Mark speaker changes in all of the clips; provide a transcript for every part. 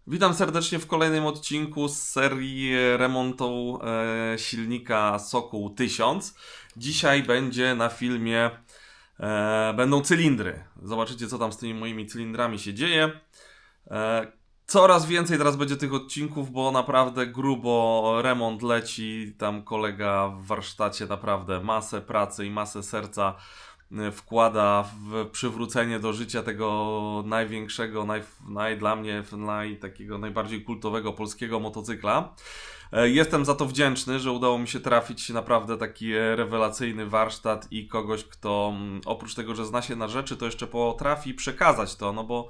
Speaker 1: Witam serdecznie w kolejnym odcinku z serii remontu silnika Sokół 1000. Dzisiaj będzie na filmie będą cylindry. Zobaczycie, co tam z tymi moimi cylindrami się dzieje. Coraz więcej teraz będzie tych odcinków, bo naprawdę grubo remont leci. Tam kolega w warsztacie naprawdę masę pracy i masę serca wkłada w przywrócenie do życia tego największego, dla mnie takiego najbardziej kultowego polskiego motocykla. Jestem za to wdzięczny, że udało mi się trafić naprawdę taki rewelacyjny warsztat i kogoś, kto oprócz tego, że zna się na rzeczy, to jeszcze potrafi przekazać to, no bo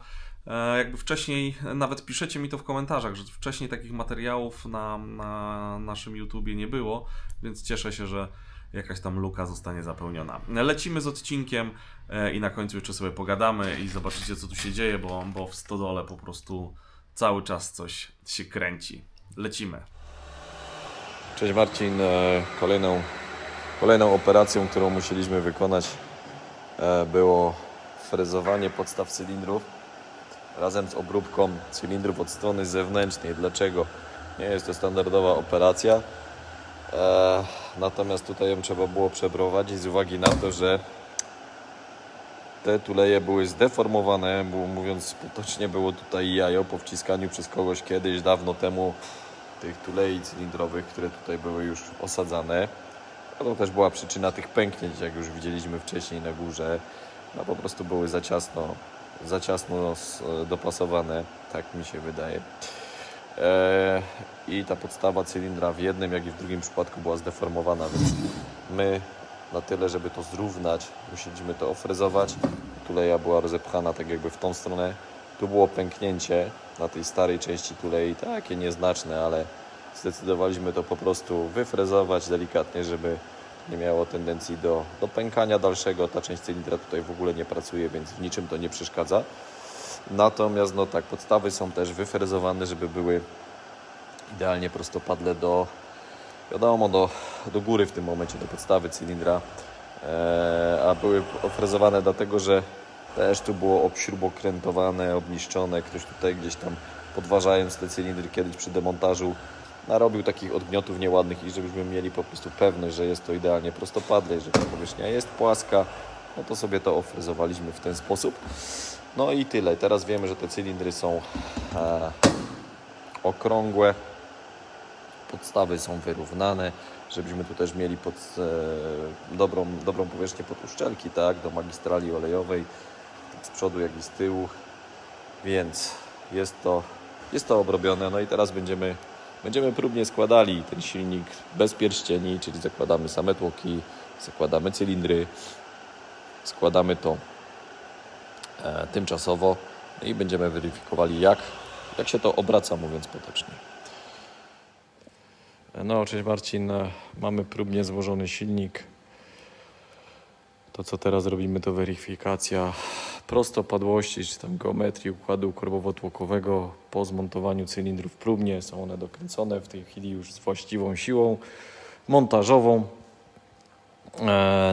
Speaker 1: jakby wcześniej, nawet piszecie mi to w komentarzach, że wcześniej takich materiałów na naszym YouTubie nie było, więc cieszę się, że jakaś tam luka zostanie zapełniona. Lecimy z odcinkiem i na końcu jeszcze sobie pogadamy i zobaczycie, co tu się dzieje, bo w stodole po prostu cały czas coś się kręci. Lecimy.
Speaker 2: Cześć Marcin, kolejną operacją, którą musieliśmy wykonać, było frezowanie podstaw cylindrów razem z obróbką cylindrów od strony zewnętrznej. Dlaczego? Nie jest to standardowa operacja, natomiast tutaj ją trzeba było przeprowadzić z uwagi na to, że te tuleje były zdeformowane, bo mówiąc potocznie, było tutaj jajo po wciskaniu przez kogoś kiedyś, dawno temu, tych tulei cylindrowych, które tutaj były już osadzane. A to też była przyczyna tych pęknięć, jak już widzieliśmy wcześniej na górze. No po prostu były za ciasno dopasowane, tak mi się wydaje. I ta podstawa cylindra w jednym, jak i w drugim przypadku była zdeformowana, więc my na tyle, żeby to zrównać, musieliśmy to ofrezować. Tuleja była rozepchana tak jakby w tą stronę. Tu było pęknięcie na tej starej części tulei, takie nieznaczne, ale zdecydowaliśmy to po prostu wyfrezować delikatnie, żeby nie miało tendencji do pękania dalszego. Ta część cylindra tutaj w ogóle nie pracuje, więc w niczym to nie przeszkadza. Natomiast no tak, podstawy są też wyfrezowane, żeby były idealnie prostopadle do góry w tym momencie, do podstawy cylindra. A były ofrezowane dlatego, że też tu było obśrubokrętowane, obniszczone. Ktoś tutaj gdzieś tam podważając te cylindry kiedyś przy demontażu narobił takich odgniotów nieładnych i żebyśmy mieli po prostu pewność, że jest to idealnie prostopadle, że ta powierzchnia jest płaska, no to sobie to ofrezowaliśmy w ten sposób. No i tyle. Teraz wiemy, że te cylindry są okrągłe, podstawy są wyrównane, żebyśmy tu też mieli dobrą powierzchnię pod uszczelki, tak, do magistrali olejowej, tak z przodu jak i z tyłu, więc jest to obrobione. No i teraz będziemy próbnie składali ten silnik bez pierścieni, czyli zakładamy same tłoki, zakładamy cylindry, składamy to tymczasowo i będziemy weryfikowali jak się to obraca, mówiąc potocznie. No, cześć Marcin, mamy próbnie złożony silnik. To co teraz robimy to weryfikacja prostopadłości, czy tam geometrii układu korbowo-tłokowego po zmontowaniu cylindrów próbnie. Są one dokręcone w tej chwili już z właściwą siłą montażową.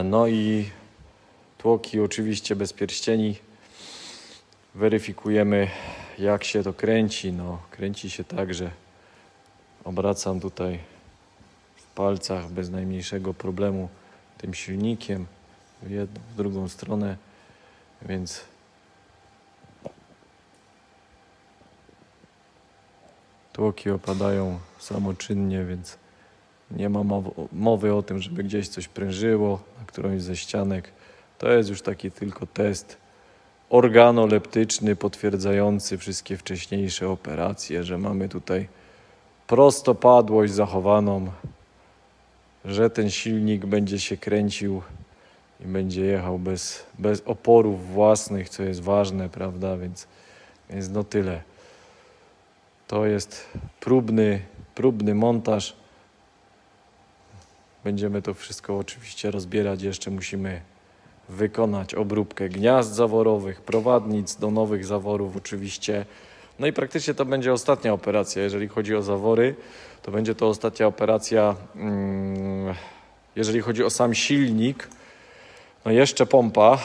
Speaker 2: No i tłoki oczywiście bez pierścieni. Weryfikujemy jak się to kręci. No, kręci się tak, że obracam tutaj w palcach bez najmniejszego problemu tym silnikiem w jedną, w drugą stronę, więc tłoki opadają samoczynnie, więc nie ma mowy o tym, żeby gdzieś coś prężyło na którąś ze ścianek. To jest już taki tylko test organoleptyczny potwierdzający wszystkie wcześniejsze operacje, że mamy tutaj prostopadłość zachowaną, że ten silnik będzie się kręcił i będzie jechał bez oporów własnych, co jest ważne, prawda? Więc no tyle. To jest próbny montaż. Będziemy to wszystko oczywiście rozbierać. Jeszcze musimy wykonać obróbkę gniazd zaworowych, prowadnic do nowych zaworów oczywiście. No i praktycznie to będzie ostatnia operacja, jeżeli chodzi o zawory. To będzie to ostatnia operacja, jeżeli chodzi o sam silnik. No jeszcze pompa,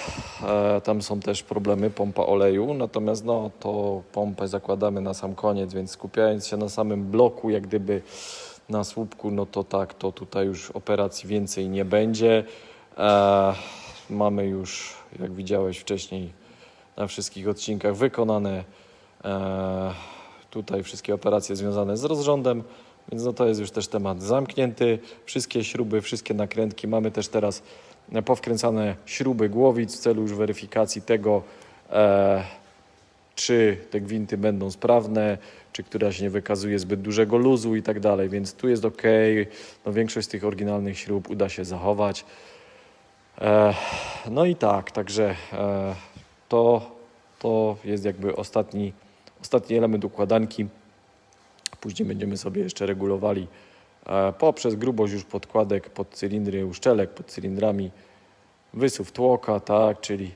Speaker 2: tam są też problemy, pompa oleju, natomiast no to pompę zakładamy na sam koniec, więc skupiając się na samym bloku, jak gdyby na słupku, no to tak, to tutaj już operacji więcej nie będzie. Mamy już, jak widziałeś wcześniej, na wszystkich odcinkach wykonane tutaj wszystkie operacje związane z rozrządem, więc no to jest już też temat zamknięty. Wszystkie śruby, wszystkie nakrętki, mamy też teraz powkręcane śruby głowic w celu już weryfikacji tego, czy te gwinty będą sprawne, czy któraś nie wykazuje zbyt dużego luzu i tak dalej, więc tu jest ok. No, większość z tych oryginalnych śrub uda się zachować. No i tak, także to jest jakby ostatni element układanki. Później będziemy sobie jeszcze regulowali poprzez grubość już podkładek pod cylindry, uszczelek pod cylindrami, wysuw tłoka, tak, czyli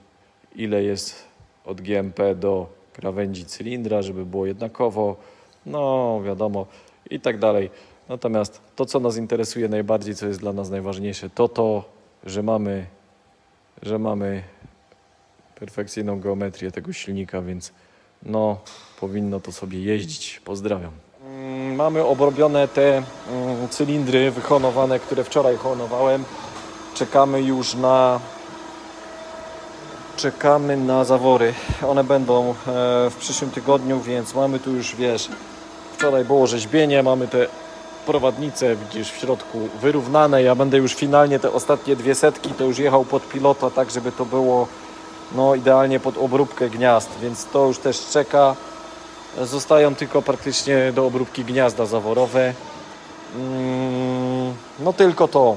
Speaker 2: ile jest od GMP do krawędzi cylindra, żeby było jednakowo, no wiadomo i tak dalej. Natomiast to, co nas interesuje najbardziej, co jest dla nas najważniejsze, to, że mamy perfekcyjną geometrię tego silnika, więc no powinno to sobie jeździć. Pozdrawiam. Mamy obrobione te cylindry wyhonowane, które wczoraj honowałem. Czekamy na zawory. One będą w przyszłym tygodniu, więc mamy tu już, wiesz, wczoraj było rzeźbienie, mamy te prowadnice, widzisz, w środku wyrównane. Ja będę już finalnie te ostatnie 200 to już jechał pod pilota, tak żeby to było no idealnie pod obróbkę gniazd, więc to już też czeka. Zostają tylko praktycznie do obróbki gniazda zaworowe. No tylko to.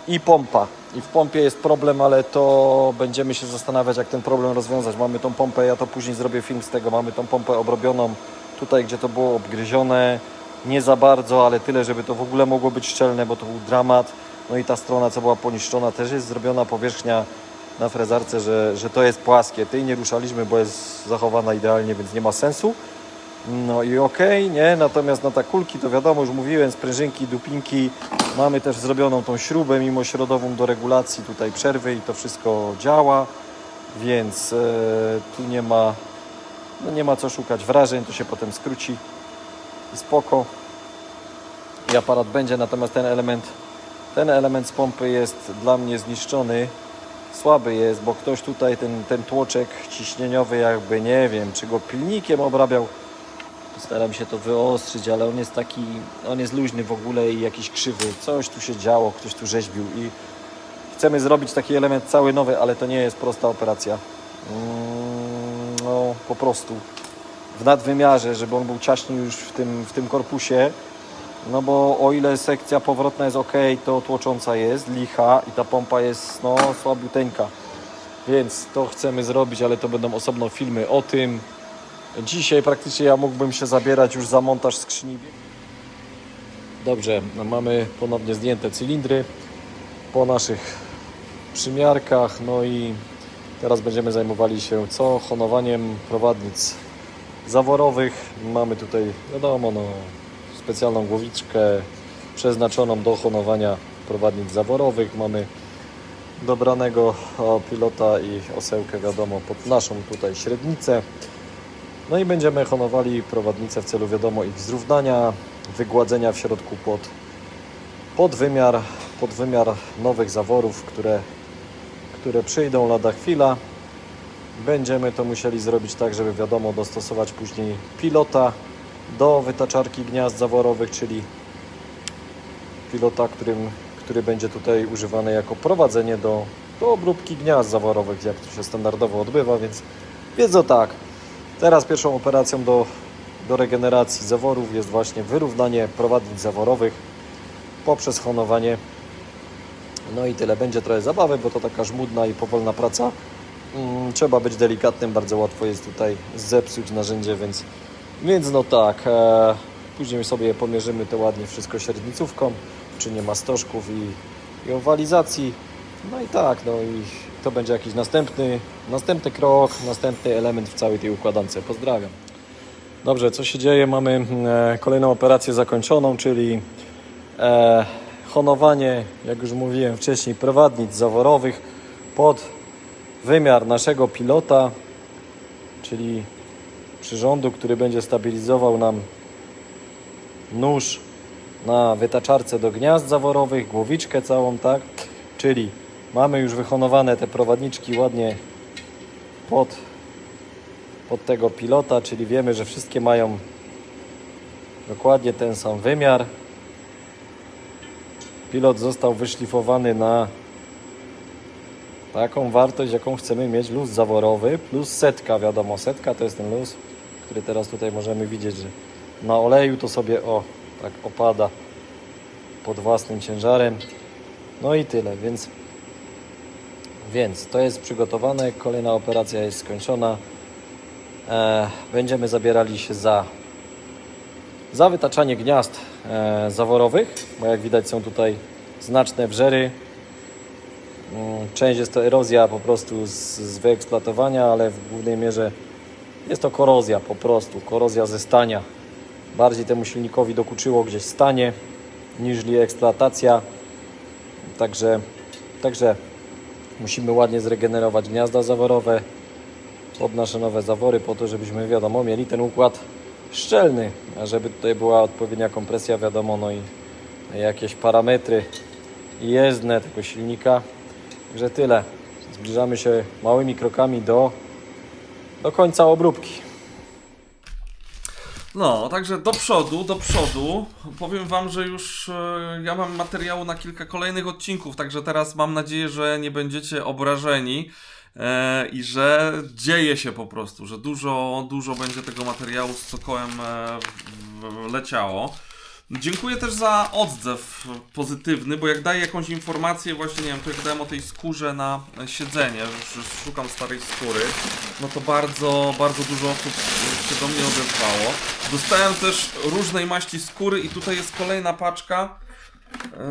Speaker 2: I pompa. I w pompie jest problem, ale to będziemy się zastanawiać, jak ten problem rozwiązać. Mamy tą pompę, ja to później zrobię film z tego. Mamy tą pompę obrobioną tutaj, gdzie to było obgryzione. Nie za bardzo, ale tyle, żeby to w ogóle mogło być szczelne, bo to był dramat. No i ta strona, co była poniszczona, też jest zrobiona powierzchnia na frezarce, że to jest płaskie. Tej nie ruszaliśmy, bo jest zachowana idealnie, więc nie ma sensu. No i okej, nie? Natomiast na kulki to wiadomo, już mówiłem, sprężynki, dupinki. Mamy też zrobioną tą śrubę mimośrodową do regulacji tutaj przerwy i to wszystko działa, więc tu nie ma co szukać wrażeń, to się potem skróci i spoko. I aparat będzie, natomiast ten element z pompy jest dla mnie zniszczony. Słaby jest, bo ktoś tutaj ten tłoczek ciśnieniowy jakby, nie wiem, czy go pilnikiem obrabiał. Staram się to wyostrzyć, ale on jest luźny w ogóle i jakiś krzywy. Coś tu się działo, ktoś tu rzeźbił i chcemy zrobić taki element cały nowy, ale to nie jest prosta operacja. No po prostu w nadwymiarze, żeby on był ciaśniej już w tym korpusie. No bo o ile sekcja powrotna jest ok, to tłocząca jest licha i ta pompa jest no słabiuteńka. Więc to chcemy zrobić, ale to będą osobno filmy o tym. Dzisiaj praktycznie ja mógłbym się zabierać już za montaż skrzyni. Dobrze, no mamy ponownie zdjęte cylindry po naszych przymiarkach. No i teraz będziemy zajmowali się honowaniem prowadnic zaworowych. Mamy tutaj, wiadomo, specjalną głowiczkę przeznaczoną do honowania prowadnic zaworowych. Mamy dobranego pilota i osełkę, wiadomo, pod naszą tutaj średnicę. No i będziemy honowali prowadnicę w celu, wiadomo, ich zrównania, wygładzenia w środku pod wymiar nowych zaworów, które przyjdą lada chwila. Będziemy to musieli zrobić tak, żeby, wiadomo, dostosować później pilota do wytaczarki gniazd zaworowych, czyli pilota, który będzie tutaj używany jako prowadzenie do obróbki gniazd zaworowych, jak to się standardowo odbywa, więc no tak. Teraz pierwszą operacją do regeneracji zaworów jest właśnie wyrównanie prowadnic zaworowych poprzez honowanie. No i tyle. Będzie trochę zabawy, bo to taka żmudna i powolna praca. Trzeba być delikatnym, bardzo łatwo jest tutaj zepsuć narzędzie, więc no tak. Później sobie pomierzymy to ładnie wszystko średnicówką, czy nie ma stożków i owalizacji. No i tak, no i to będzie jakiś następny krok, następny element w całej tej układance. Pozdrawiam. Dobrze, co się dzieje? Mamy kolejną operację zakończoną, czyli honowanie, jak już mówiłem wcześniej, prowadnic zaworowych pod wymiar naszego pilota, czyli przyrządu, który będzie stabilizował nam nóż na wytaczarce do gniazd zaworowych, głowiczkę całą, tak? Czyli mamy już wyhonowane te prowadniczki ładnie pod tego pilota, czyli wiemy, że wszystkie mają dokładnie ten sam wymiar. Pilot został wyszlifowany na taką wartość, jaką chcemy mieć, luz zaworowy plus setka, wiadomo, setka to jest ten luz, który teraz tutaj możemy widzieć, że na oleju to sobie tak opada pod własnym ciężarem. No i tyle, więc to jest przygotowane, kolejna operacja jest skończona. Będziemy zabierali się za wytaczanie gniazd zaworowych, bo jak widać są tutaj znaczne wrzery. Część jest to erozja po prostu z wyeksploatowania, ale w głównej mierze jest to korozja po prostu, korozja ze stania. Bardziej temu silnikowi dokuczyło gdzieś stanie niż eksploatacja. Także musimy ładnie zregenerować gniazda zaworowe pod nasze nowe zawory, po to, żebyśmy, wiadomo, mieli ten układ szczelny, a żeby tutaj była odpowiednia kompresja, wiadomo, no i jakieś parametry jezdne tego silnika. Także tyle. Zbliżamy się małymi krokami do końca obróbki.
Speaker 1: No, także do przodu. Powiem wam, że już ja mam materiału na kilka kolejnych odcinków, także teraz mam nadzieję, że nie będziecie obrażeni i że dzieje się po prostu, że dużo będzie tego materiału z Sokołem leciało. Dziękuję też za odzew pozytywny, bo jak daję jakąś informację, właśnie nie wiem, to jak dałem o tej skórze na siedzenie, że szukam starej skóry, no to bardzo dużo osób się do mnie odezwało. Dostałem też różnej maści skóry i tutaj jest kolejna paczka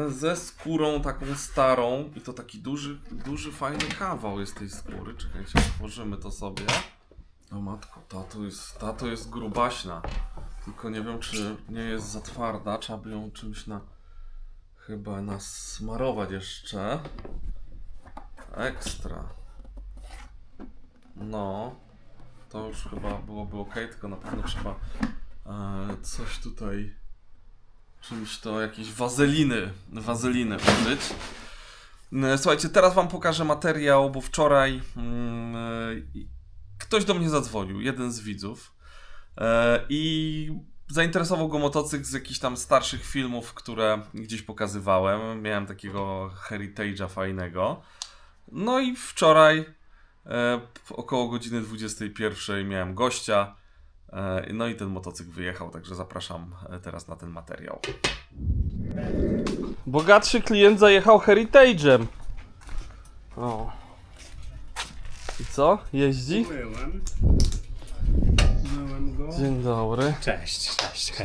Speaker 1: ze skórą taką starą i to taki duży fajny kawał jest tej skóry. Czekajcie, otworzymy to sobie. O matko, ta to jest grubaśna. Tylko nie wiem, czy nie jest za twarda, trzeba by ją czymś chyba nasmarować jeszcze. Ekstra. No, to już chyba byłoby ok, tylko na pewno trzeba coś tutaj, czymś to, jakieś wazeliny użyć. Słuchajcie, teraz wam pokażę materiał, bo wczoraj ktoś do mnie zadzwonił, jeden z widzów. I zainteresował go motocykl z jakichś tam starszych filmów, które gdzieś pokazywałem. Miałem takiego Heritage'a fajnego. No i wczoraj około godziny 21 miałem gościa. No i ten motocykl wyjechał, także zapraszam teraz na ten materiał. Bogatszy klient zajechał Heritage'em. O. I co? Jeździ?
Speaker 3: Myłem go.
Speaker 1: Dzień dobry.
Speaker 3: Cześć.
Speaker 1: Cześć.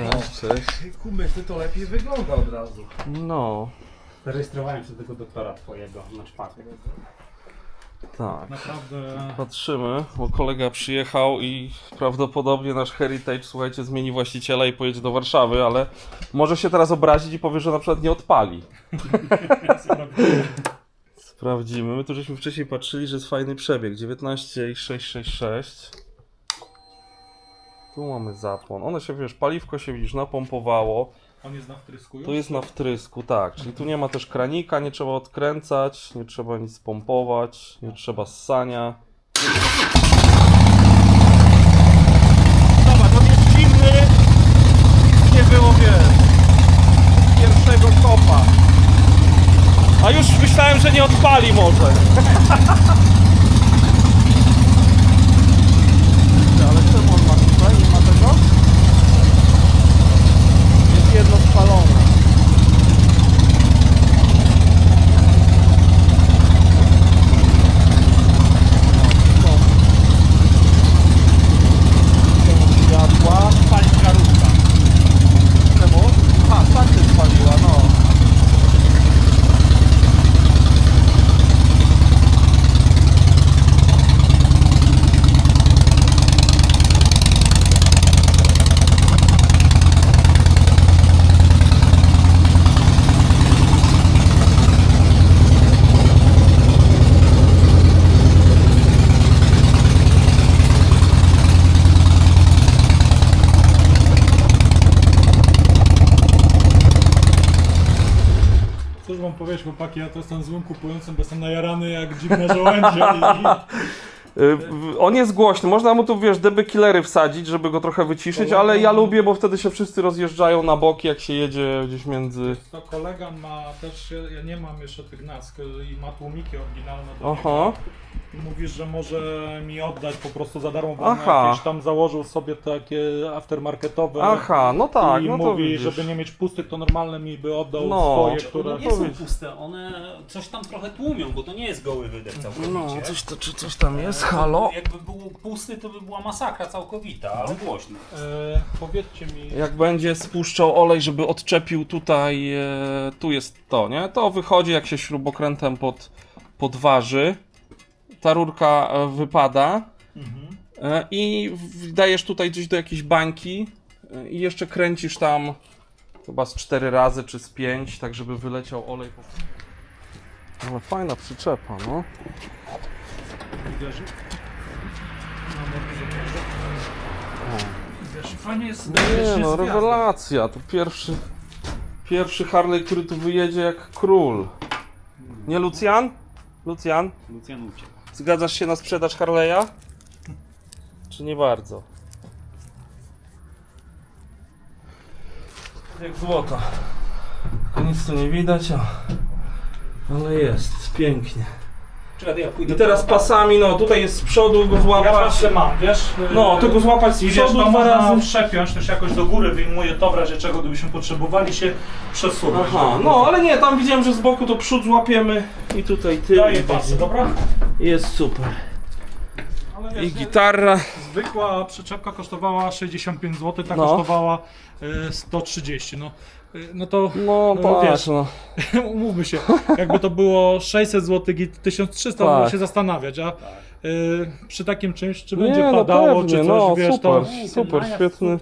Speaker 3: Kumysy to lepiej wygląda od razu.
Speaker 1: No,
Speaker 3: Zarejestrowałem się do tego doktora twojego na czwartek.
Speaker 1: tak.
Speaker 3: Naprawdę...
Speaker 1: Patrzymy, bo kolega przyjechał i prawdopodobnie nasz Heritage, słuchajcie, zmieni właściciela i pojedzie do Warszawy, ale może się teraz obrazić i powie, że na przykład nie odpali. Sprawdzimy. My tu żeśmy wcześniej patrzyli, że jest fajny przebieg. 19,666. Tu mamy zapłon. One się, wiesz, paliwko się, widzisz, napompowało.
Speaker 3: On jest na wtrysku już?
Speaker 1: Tu jest na wtrysku, tak. Czyli tu nie ma też kranika, nie trzeba odkręcać, nie trzeba nic pompować, nie trzeba ssania. Zobacz, on jest zimny. Nic nie było, wiesz, pierwszego kopa. A już myślałem, że nie odpali może. Ale czemu on ma tutaj? Nie ma tego? Jest jedno spalone. Światła.
Speaker 3: Pali żarówka.
Speaker 1: Czemu? A, tak się spaliła, no.
Speaker 4: wiesz chłopaki, ja to jestem złym kupującym, bo jestem najarany jak dziwne żołędzie
Speaker 1: On jest głośny, można mu tu, wiesz, DB killery wsadzić, żeby go trochę wyciszyć, ale ja lubię, bo wtedy się wszyscy rozjeżdżają na boki, jak się jedzie gdzieś między...
Speaker 4: To kolega ma też, ja nie mam jeszcze tych nask i ma tłumiki oryginalne do
Speaker 1: Aha.
Speaker 4: niego. I mówisz, że może mi oddać po prostu za darmo, bo on
Speaker 1: Aha.
Speaker 4: jakieś tam założył sobie takie aftermarketowe.
Speaker 1: Aha, no tak,
Speaker 4: I
Speaker 1: no to
Speaker 4: mówi,
Speaker 1: widzisz.
Speaker 4: żeby nie mieć pustych, to normalne mi by oddał
Speaker 1: No.
Speaker 4: swoje,
Speaker 3: One
Speaker 4: które...
Speaker 3: nie są puste, one coś tam trochę tłumią, bo to nie jest goły wydech całkowicie.
Speaker 1: No, coś tam jest, halo?
Speaker 3: Jakby był pusty, to by była masakra całkowita, ale głośno.
Speaker 4: Powiedzcie mi...
Speaker 1: Jak będzie spuszczał olej, żeby odczepił tutaj, tu jest to, nie? To wychodzi, jak się śrubokrętem podważy. Ta rurka wypada i dajesz tutaj gdzieś do jakiejś bańki i jeszcze kręcisz tam chyba z 4 razy czy z 5, tak żeby wyleciał olej. Ale fajna przyczepa, no.
Speaker 4: Fajnie jest...
Speaker 1: Nie no, rewelacja. To pierwszy Harley, który tu wyjedzie jak król. Nie, Lucjan? Lucjan?
Speaker 3: Lucjan uciekł.
Speaker 1: Zgadzasz się na sprzedaż Harley'a? Czy nie bardzo? Jak złoto. Tylko nic tu nie widać, ale jest pięknie.
Speaker 3: Czekaj, ja pójdę
Speaker 1: I teraz pasami, no tutaj jest z przodu go
Speaker 4: Ja
Speaker 1: złapać.
Speaker 4: patrzę mam, wiesz?
Speaker 1: No, to go złapać z
Speaker 4: I wiesz,
Speaker 1: przodu
Speaker 4: to
Speaker 1: 2
Speaker 4: można
Speaker 1: razy.
Speaker 4: przepiąć, też jakoś do góry wyjmuje to w razie czego, gdybyśmy potrzebowali się przesunąć.
Speaker 1: Aha, no ale nie, tam widziałem, że z boku to przód złapiemy i tutaj tył.
Speaker 4: Daję
Speaker 1: i
Speaker 4: pasy, dobra?
Speaker 1: jest super.
Speaker 4: Ale
Speaker 1: I
Speaker 4: wiesz,
Speaker 1: gitarra.
Speaker 4: zwykła przyczepka kosztowała 65 zł, ta
Speaker 1: No.
Speaker 4: kosztowała 130. No to
Speaker 1: No
Speaker 4: No,
Speaker 1: tak,
Speaker 4: wiesz.
Speaker 1: no.
Speaker 4: umówmy się, jakby to było 600 zł i 1300,
Speaker 1: Tak.
Speaker 4: było się zastanawiać, a przy takim czymś, czy będzie
Speaker 1: Nie, no
Speaker 4: padało,
Speaker 1: pewnie,
Speaker 4: czy coś,
Speaker 1: no,
Speaker 4: wiesz,
Speaker 1: super.
Speaker 4: to...
Speaker 1: Super, świetny.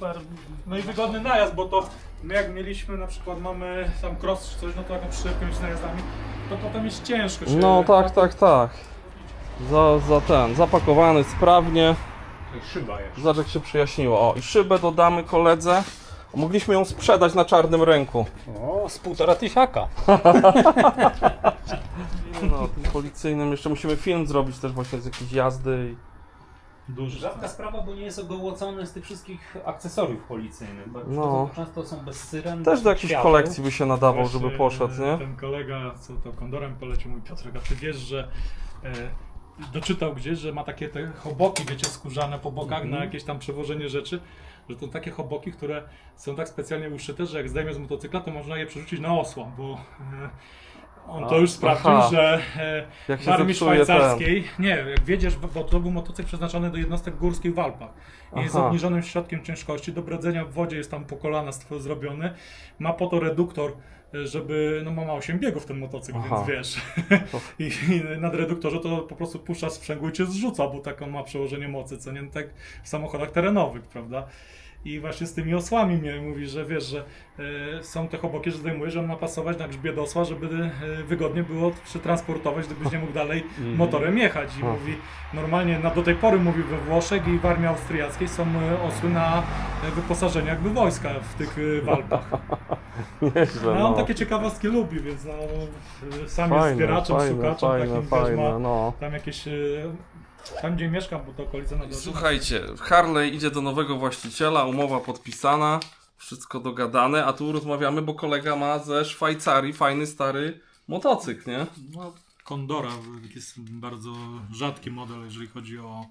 Speaker 4: No i wygodny najazd, bo to my jak mieliśmy na przykład, mamy tam cross czy coś, no to taką przyczepkę z najazdami, to potem jest ciężko się...
Speaker 1: No tak. Zapakowany sprawnie.
Speaker 3: Szyba jeszcze.
Speaker 1: Zobacz jak się przyjaśniło. O, i szybę dodamy koledze. Mogliśmy ją sprzedać na czarnym rynku.
Speaker 3: O, z 1,5 tysiaka.
Speaker 1: No, tym policyjnym jeszcze musimy film zrobić też właśnie z jakiejś jazdy.
Speaker 4: Duży.
Speaker 3: Rzadka sprawa, bo nie jest ogołocony z tych wszystkich akcesoriów policyjnych. Tak?
Speaker 1: No.
Speaker 3: To często są bez syren.
Speaker 1: Też
Speaker 3: bez
Speaker 1: do jakiejś
Speaker 3: świateł.
Speaker 1: kolekcji by się nadawał,
Speaker 4: Właśnie,
Speaker 1: żeby poszedł, nie?
Speaker 4: Ten kolega, co to kondorem polecił, mój Piotrek, a ty wiesz, że doczytał gdzieś, że ma takie te choboki, wiecie, skórzane po bokach na jakieś tam przewożenie rzeczy, że to takie choboki, które są tak specjalnie uszyte, że jak zdejmie z motocykla, to można je przerzucić na osła, bo on to już sprawdził,
Speaker 1: aha.
Speaker 4: że
Speaker 1: Jak
Speaker 4: w
Speaker 1: się
Speaker 4: armii
Speaker 1: zepsuje
Speaker 4: szwajcarskiej, nie, jak wiedziesz, bo to był motocykl przeznaczony do jednostek górskich w Alpach. I jest
Speaker 1: Aha.
Speaker 4: obniżonym środkiem ciężkości, do bredzenia w wodzie jest tam po kolana zrobiony, ma po to reduktor, żeby, no ma 8 biegów ten motocykl,
Speaker 1: Aha.
Speaker 4: więc wiesz, i na reduktorze to po prostu puszcza sprzęgło i cię zrzuca, bo taką ma przełożenie mocy, co nie tak w samochodach terenowych, prawda? I właśnie z tymi osłami mnie mówi, że wiesz, że są te choboki, że zdejmuje, że on ma pasować na grzbiet osła, żeby wygodnie było przetransportować, gdybyś nie mógł dalej motorem jechać. I mówi, normalnie do tej pory mówi we Włoszech i w armii austriackiej są osły na wyposażeniu jakby wojska w tych walpach.
Speaker 1: Nieźle,
Speaker 4: No on takie ciekawostki lubi, więc no, sam jest zbieraczem, szukaczem, takim wiesz, ma
Speaker 1: no.
Speaker 4: tam jakieś... Tam gdzie mieszkam, bo to okolica na dole.
Speaker 1: Słuchajcie, Harley idzie do nowego właściciela, umowa podpisana, wszystko dogadane, a tu rozmawiamy, bo kolega ma ze Szwajcarii fajny stary motocykl, nie?
Speaker 4: No, Condora jest bardzo rzadki model, jeżeli chodzi o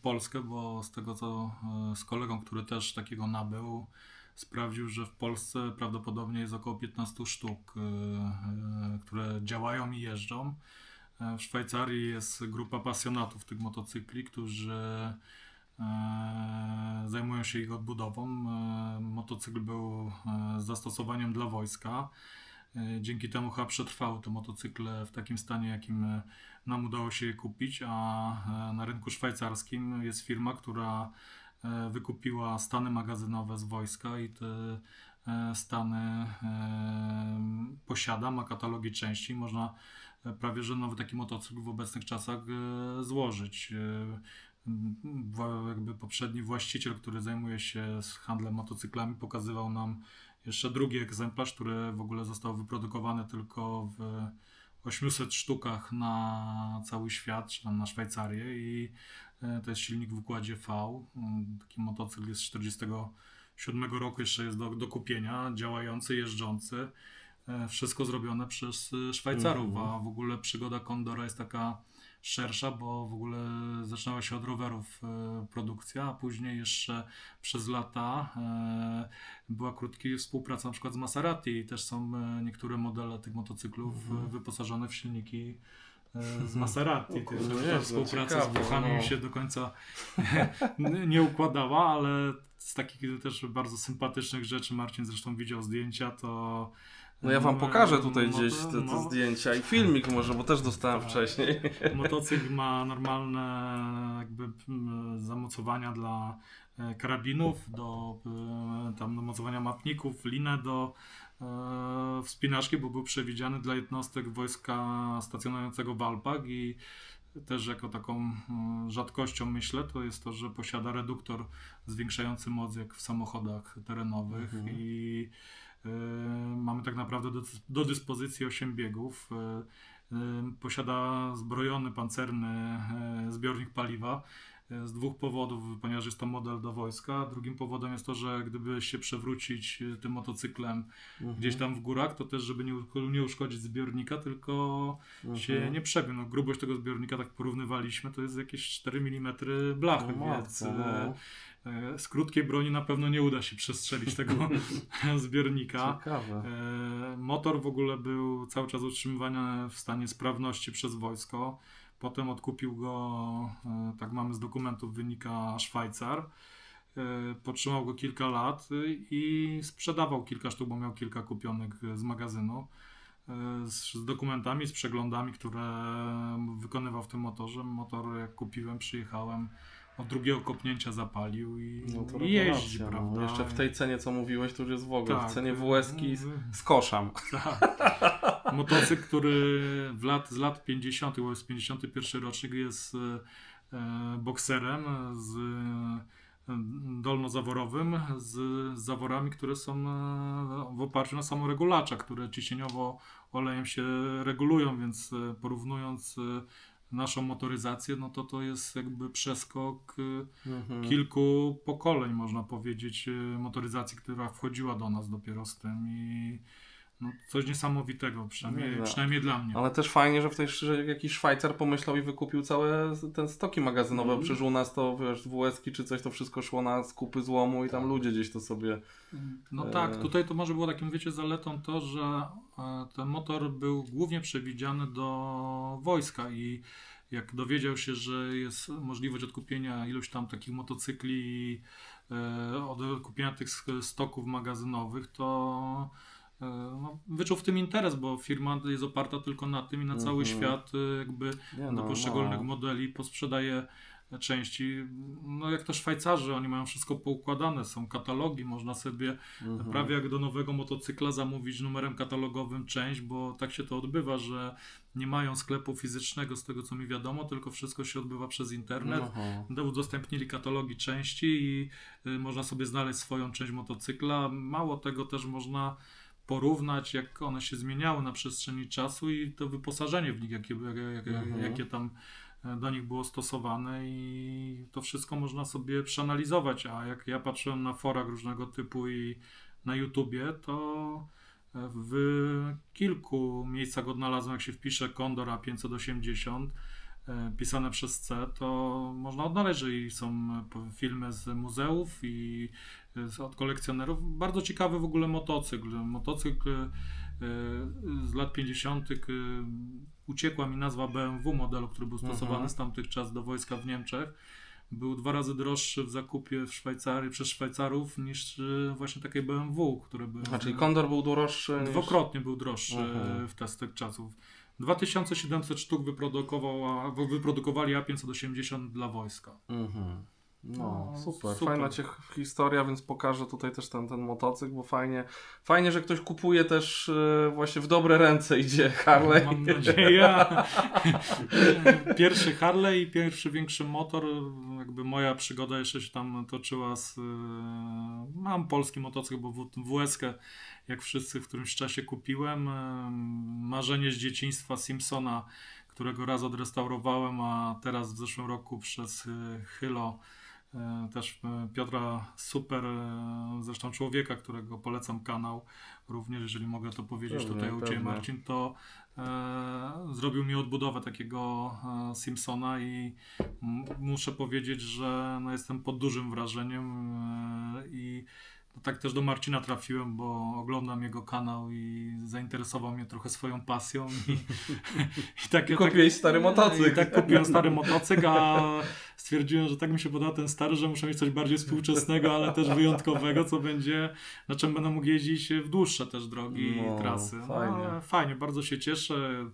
Speaker 4: Polskę, bo z tego co z kolegą, który też takiego nabył, sprawdził, że w Polsce prawdopodobnie jest około 15 sztuk, które działają i jeżdżą. W Szwajcarii jest grupa pasjonatów tych motocykli, którzy zajmują się ich odbudową. Motocykl był zastosowaniem dla wojska. Dzięki temu chyba przetrwały te motocykle w takim stanie, jakim nam udało się je kupić, a na rynku szwajcarskim jest firma, która wykupiła stany magazynowe z wojska i te stany posiada, ma katalogi części, można prawie że nowy taki motocykl w obecnych czasach złożyć. Jakby poprzedni właściciel, który zajmuje się handlem motocyklami, pokazywał nam, jeszcze drugi egzemplarz, który w ogóle został wyprodukowany tylko w 800 sztukach na cały świat, czy tam na Szwajcarię i to jest silnik w układzie V. Taki motocykl jest z 1947 roku, jeszcze jest do kupienia, działający, jeżdżący. Wszystko zrobione przez Szwajcarów, a w ogóle przygoda Condora jest taka szersza, bo w ogóle zaczynała się od rowerów produkcja, a później jeszcze przez lata była krótka współpraca na przykład z Maserati i też są niektóre modele tych motocyklów wyposażone w silniki z Maserati. Ta współpraca z Włochami mi się do końca nie układała, ale z takich też bardzo sympatycznych rzeczy, Marcin zresztą widział zdjęcia, to
Speaker 1: No ja wam pokażę tutaj gdzieś te zdjęcia i filmik może, bo też dostałem wcześniej.
Speaker 4: Motocykl ma normalne jakby zamocowania dla karabinów, do tam do mocowania mapników, linę do wspinaczki, bo był przewidziany dla jednostek wojska stacjonującego w Alpach i też jako taką rzadkością myślę, to jest to, że posiada reduktor zwiększający moc jak w samochodach terenowych i mamy tak naprawdę do dyspozycji 8 biegów. Posiada zbrojony, pancerny zbiornik paliwa z dwóch powodów, ponieważ jest to model do wojska. Drugim powodem jest to, że gdyby się przewrócić tym motocyklem gdzieś tam w górach, to też żeby nie uszkodzić zbiornika, tylko się nie przebił. No, grubość tego zbiornika, tak porównywaliśmy, to jest jakieś 4 mm blachy, więc z krótkiej broni na pewno nie uda się przestrzelić tego zbiornika.
Speaker 1: Ciekawe.
Speaker 4: Motor w ogóle był cały czas utrzymywany w stanie sprawności przez wojsko. Potem odkupił go, tak mamy z dokumentów wynika, Szwajcar. Podtrzymał go kilka lat i sprzedawał kilka sztuk, bo miał kilka kupionych z magazynu. Z dokumentami, z przeglądami, które wykonywał w tym motorze. Motor jak kupiłem, przyjechałem, od drugiego kopnięcia zapalił i jeździ, prawda?
Speaker 1: No, jeszcze w tej cenie, co mówiłeś, to już jest w ogóle.
Speaker 4: Tak.
Speaker 1: W cenie WS-ki z koszem.
Speaker 4: Motocykl, który z lat 50., bo jest 51 rocznik, jest bokserem z dolnozaworowym, z zaworami, które są w oparciu na samoregulaczach, które ciśnieniowo olejem się regulują, więc porównując naszą motoryzację, no to jest jakby przeskok kilku pokoleń, można powiedzieć, motoryzacji, która wchodziła do nas dopiero z tym i no, coś niesamowitego, przynajmniej dla mnie.
Speaker 1: Ale też fajnie, że jakiś Szwajcar pomyślał i wykupił całe te stoki magazynowe. Przecież u nas to, wiesz, WS-ki czy coś, to wszystko szło na skupy złomu i tam ludzie gdzieś to sobie...
Speaker 4: No tak, tutaj to może było takim, wiecie, zaletą to, że ten motor był głównie przewidziany do wojska i jak dowiedział się, że jest możliwość odkupienia iluś tam takich motocykli i odkupienia tych stoków magazynowych, to wyczuł w tym interes, bo firma jest oparta tylko na tym i na cały świat jakby do poszczególnych modeli posprzedaje części. No jak to Szwajcarzy, oni mają wszystko poukładane, są katalogi, można sobie prawie jak do nowego motocykla zamówić numerem katalogowym część, bo tak się to odbywa, że nie mają sklepu fizycznego z tego co mi wiadomo, tylko wszystko się odbywa przez internet. Udostępnili katalogi części i można sobie znaleźć swoją część motocykla. Mało tego, też można porównać, jak one się zmieniały na przestrzeni czasu i to wyposażenie w nich, jakie tam do nich było stosowane i to wszystko można sobie przeanalizować, a jak ja patrzyłem na forach różnego typu i na YouTubie, to w kilku miejscach odnalazłem, jak się wpisze Condor A580 pisane przez C, to można odnaleźć, że i są filmy z muzeów i od kolekcjonerów. Bardzo ciekawy w ogóle motocykl. Motocykl z lat 50. Uciekła mi nazwa BMW modelu, który był stosowany z tamtych czas do wojska w Niemczech. Był 2 razy droższy w zakupie w Szwajcarii przez Szwajcarów niż właśnie takie BMW, które były...
Speaker 1: Czyli Condor był droższy?
Speaker 4: Dwukrotnie był droższy w tych czasów. 2700 sztuk wyprodukowali A580 dla wojska.
Speaker 1: No, super.
Speaker 4: super.
Speaker 1: Fajna historia, więc pokażę tutaj też ten motocykl, bo fajnie, że ktoś kupuje też właśnie w dobre ręce idzie Harley.
Speaker 4: Mam nadzieję. Pierwszy Harley i pierwszy większy motor. Jakby moja przygoda jeszcze się tam toczyła mam polski motocykl, bo WS-kę jak wszyscy w którymś czasie kupiłem. Marzenie z dzieciństwa Simpsona, którego raz odrestaurowałem, a teraz w zeszłym roku przez Hylo też Piotra Super, zresztą człowieka, którego polecam kanał, również jeżeli mogę to powiedzieć
Speaker 1: Pewnie,
Speaker 4: tutaj u Ciebie,
Speaker 1: pewnie.
Speaker 4: Marcin, to zrobił mi odbudowę takiego Simpsona i muszę powiedzieć, że no, jestem pod dużym wrażeniem i tak też do Marcina trafiłem, bo oglądam jego kanał i zainteresował mnie trochę swoją pasją i
Speaker 1: Kupiłeś stary motocykl.
Speaker 4: I tak kupiłem stary motocykl, a stwierdziłem, że tak mi się podoba ten stary, że muszę mieć coś bardziej współczesnego, ale też wyjątkowego, co będzie, na czym będę mógł jeździć w dłuższe też drogi
Speaker 1: No,
Speaker 4: i trasy.
Speaker 1: fajnie.
Speaker 4: Ale fajnie, bardzo się cieszę.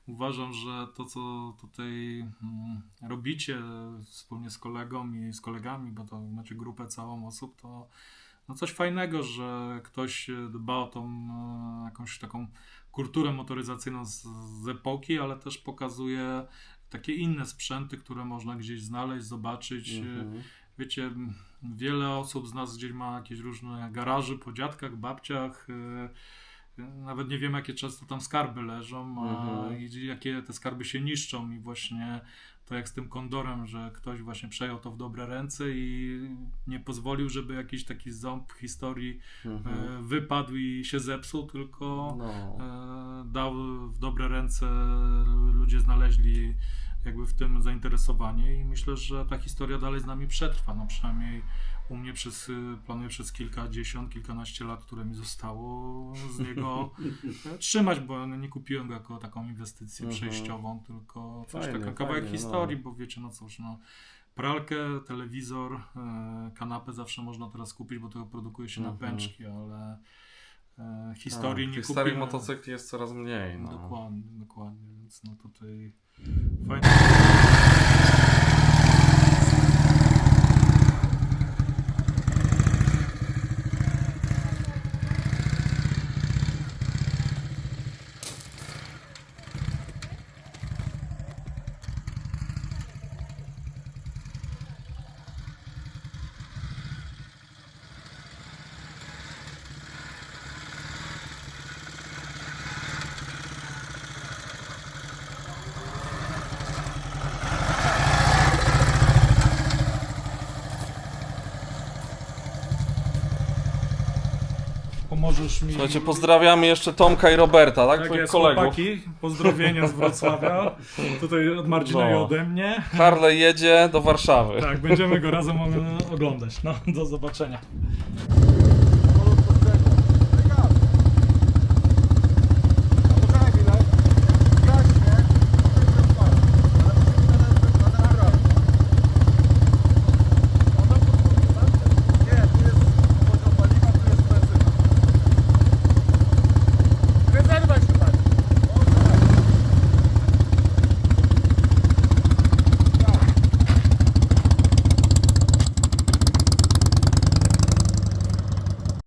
Speaker 4: Uważam, że to, co tutaj robicie wspólnie z kolegą i z kolegami, bo to macie grupę całą osób, to no coś fajnego, że ktoś dba o tą jakąś taką kulturę motoryzacyjną z epoki, ale też pokazuje takie inne sprzęty, które można gdzieś znaleźć, zobaczyć. Wiecie, wiele osób z nas gdzieś ma jakieś różne garaże po dziadkach, babciach. Nawet nie wiem, jakie często tam skarby leżą i jakie te skarby się niszczą i właśnie to jak z tym Kondorem, że ktoś właśnie przejął to w dobre ręce i nie pozwolił, żeby jakiś taki ząb historii wypadł i się zepsuł, tylko dał w dobre ręce, ludzie znaleźli jakby w tym zainteresowanie i myślę, że ta historia dalej z nami przetrwa, no przynajmniej u mnie planuję przez kilkanaście lat, które mi zostało z niego trzymać, bo nie kupiłem go jako taką inwestycję przejściową, tylko coś
Speaker 1: Fajnie,
Speaker 4: taką kawałek
Speaker 1: fajnie,
Speaker 4: historii, bo wiecie, no cóż, no pralkę, telewizor, kanapę zawsze można teraz kupić, bo to produkuje się na pęczki, ale historii nie
Speaker 1: Tych
Speaker 4: kupimy.
Speaker 1: starych motocykli jest coraz mniej. No.
Speaker 4: Dokładnie, więc no tutaj fajnie. Pomożesz mi.
Speaker 1: Słuchajcie, pozdrawiamy jeszcze Tomka i Roberta, tak?
Speaker 4: Tak
Speaker 1: Twoich
Speaker 4: jest,
Speaker 1: kolegów.
Speaker 4: chłopaki, pozdrowienia z Wrocławia, tutaj od Marcina i
Speaker 1: No.
Speaker 4: ode mnie.
Speaker 1: Harley jedzie do Warszawy.
Speaker 4: Tak, będziemy go razem oglądać. No, do zobaczenia.